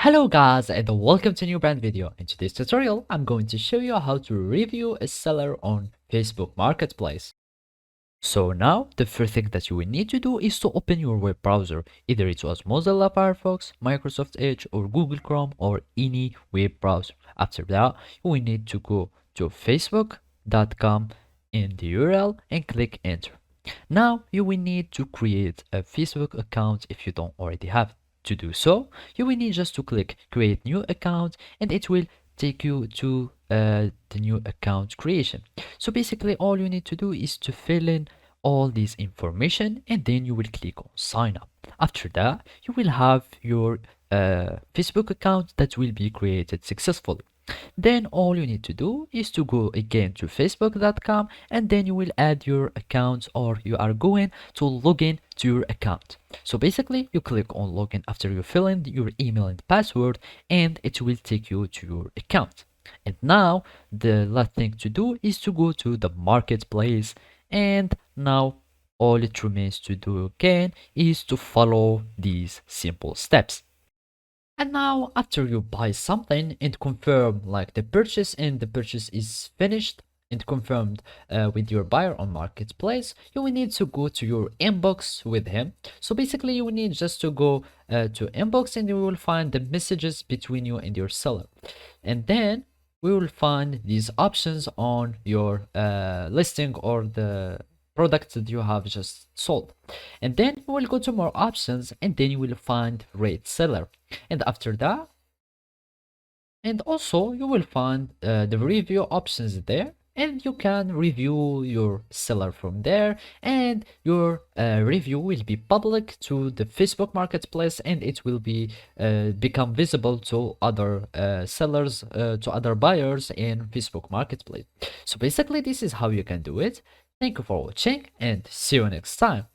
Hello guys and welcome to a new brand video. In today's tutorial, I'm going to show you how to review a seller on Facebook Marketplace. So now, the first thing that you will need to do is to open your web browser. Either it was Mozilla Firefox, Microsoft Edge, or Google Chrome, or any web browser. After that, you will need to go to facebook.com in the URL and click enter. Now, you will need to create a Facebook account if you don't already have it. To do so, you will need just to click create new account and it will take you to the new account creation. So basically all you need to do is to fill in all this information and then you will click on sign up. After that, you will have your Facebook account that will be created successfully. Then all you need to do is to go again to facebook.com and then you will add your account, or you are going to log in to your account. So basically you click on login after you fill in your email and password and it will take you to your account. And now the last thing to do is to go to the marketplace, and now all it remains to do again is to follow these simple steps. And now after you buy something and confirm like the purchase and the purchase is finished and confirmed with your buyer on marketplace, you will need to go to your inbox with him. So basically you will need just to go to inbox and you will find the messages between you and your seller. And then we will find these options on your listing or the product that you have just sold. And then you will go to more options and then you will find rate seller. And after that, and also you will find the review options there, and you can review your seller from there, and your review will be public to the Facebook Marketplace and it will be become visible to other sellers, to other buyers in Facebook Marketplace. So basically this is how you can do it. Thank you for watching and see you next time.